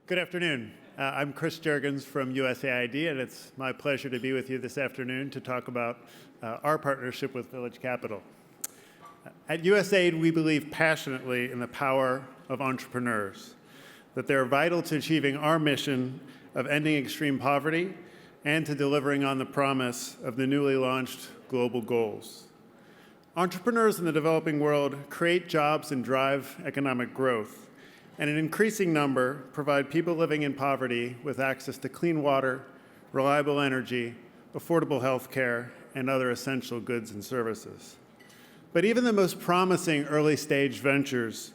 Good afternoon. I'm Chris Jurgens from USAID, and it's my pleasure to be with you this afternoon to talk about our partnership with Village Capital. At USAID, we believe passionately in the power of entrepreneurs, that they're vital to achieving our mission of ending extreme poverty and to delivering on the promise of the newly launched global goals. Entrepreneurs in the developing world create jobs and drive economic growth, and an increasing number provide people living in poverty with access to clean water, reliable energy, affordable health care, and other essential goods and services. But even the most promising early-stage ventures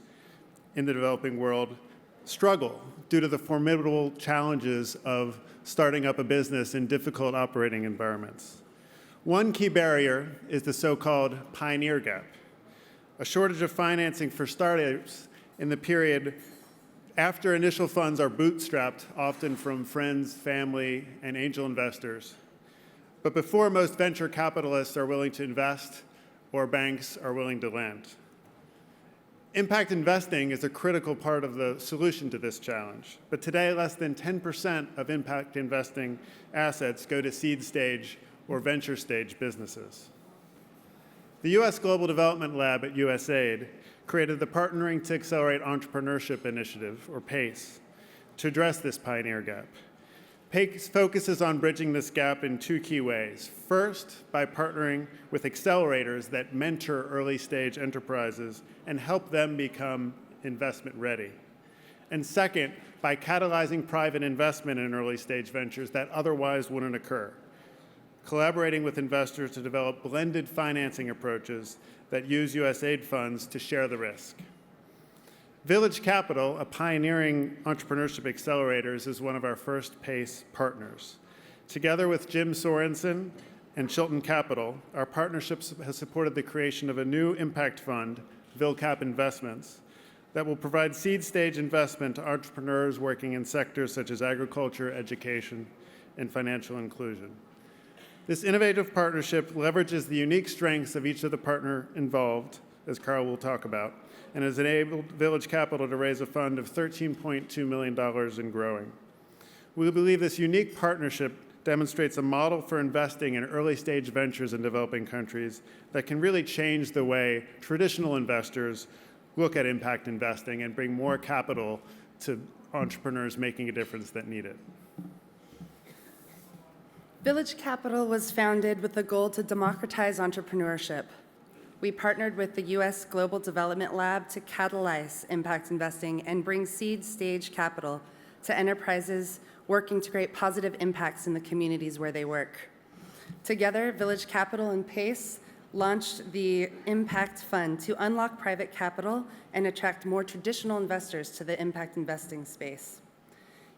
in the developing world struggle due to the formidable challenges of starting up a business in difficult operating environments. One key barrier is the so-called pioneer gap, a shortage of financing for startups in the period after initial funds are bootstrapped, often from friends, family, and angel investors, but before most venture capitalists are willing to invest or banks are willing to lend. Impact investing is a critical part of the solution to this challenge, but today less than 10% of impact investing assets go to seed stage or venture stage businesses. The U.S. Global Development Lab at USAID created the Partnering to Accelerate Entrepreneurship Initiative, or PACE, to address this pioneer gap. PACE focuses on bridging this gap in two key ways. First, by partnering with accelerators that mentor early-stage enterprises and help them become investment ready. And second, by catalyzing private investment in early-stage ventures that otherwise wouldn't occur, collaborating with investors to develop blended financing approaches that use USAID funds to share the risk. Village Capital, a pioneering entrepreneurship accelerator, is one of our first PACE partners. Together with Jim Sorensen and Chilton Capital, our partnership has supported the creation of a new impact fund, VilCap Investments, that will provide seed stage investment to entrepreneurs working in sectors such as agriculture, education, and financial inclusion. This innovative partnership leverages the unique strengths of each of the partners involved, as Karl will talk about, and has enabled Village Capital to raise a fund of $13.2 million and growing. We believe this unique partnership demonstrates a model for investing in early-stage ventures in developing countries that can really change the way traditional investors look at impact investing and bring more capital to entrepreneurs making a difference that need it. Village Capital was founded with the goal to democratize entrepreneurship. We partnered with the U.S. Global Development Lab to catalyze impact investing and bring seed stage capital to enterprises working to create positive impacts in the communities where they work. Together, Village Capital and PACE launched the Impact Fund to unlock private capital and attract more traditional investors to the impact investing space.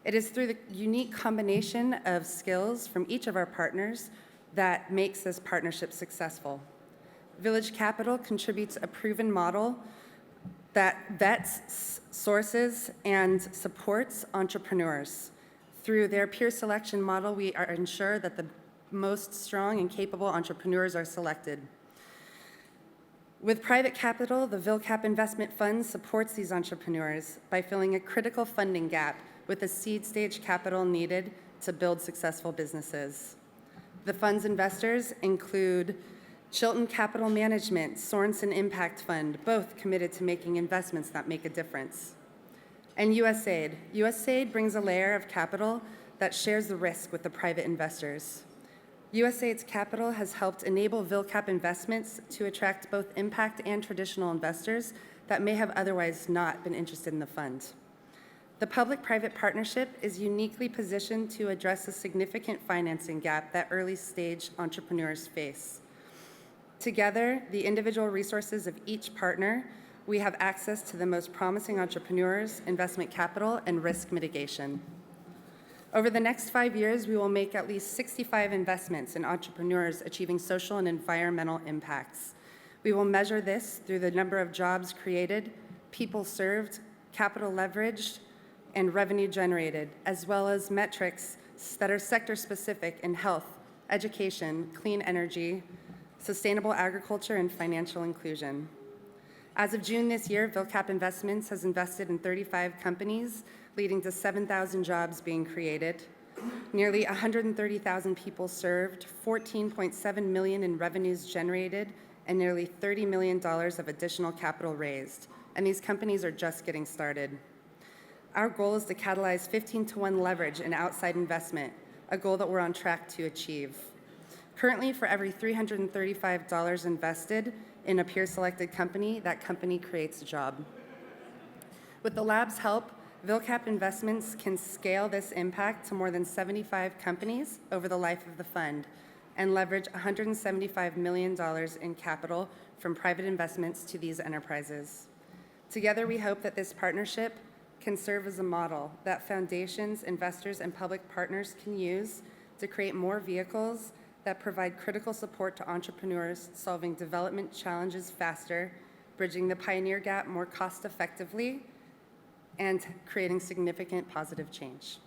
It is through the unique combination of skills from each of our partners that makes this partnership successful. Village Capital contributes a proven model that vets, sources, and supports entrepreneurs. Through their peer selection model, we ensure that the most strong and capable entrepreneurs are selected. With private capital, the VilCap Investment Fund supports these entrepreneurs by filling a critical funding gap with the seed stage capital needed to build successful businesses. The fund's investors include Chilton Capital Management, Sorensen Impact Fund, both committed to making investments that make a difference. And USAID. USAID brings a layer of capital that shares the risk with the private investors. USAID's capital has helped enable VilCap Investments to attract both impact and traditional investors that may have otherwise not been interested in the fund. The public-private partnership is uniquely positioned to address a significant financing gap that early-stage entrepreneurs face. Together, the individual resources of each partner, we have access to the most promising entrepreneurs, investment capital, and risk mitigation. Over the next 5 years, we will make at least 65 investments in entrepreneurs achieving social and environmental impacts. We will measure this through the number of jobs created, people served, capital leveraged, and revenue generated, as well as metrics that are sector-specific in health, education, clean energy, sustainable agriculture, and financial inclusion. As of June this year, VilCap Investments has invested in 35 companies, leading to 7,000 jobs being created, nearly 130,000 people served, 14.7 million in revenues generated, and nearly $30 million of additional capital raised. And these companies are just getting started. Our goal is to catalyze 15-to-1 leverage in outside investment, a goal that we're on track to achieve. Currently, for every $335 invested in a peer-selected company, that company creates a job. With the lab's help, VilCap Investments can scale this impact to more than 75 companies over the life of the fund and leverage $175 million in capital from private investments to these enterprises. Together, we hope that this partnership can serve as a model that foundations, investors, and public partners can use to create more vehicles that provide critical support to entrepreneurs solving development challenges faster, bridging the pioneer gap more cost-effectively, and creating significant positive change.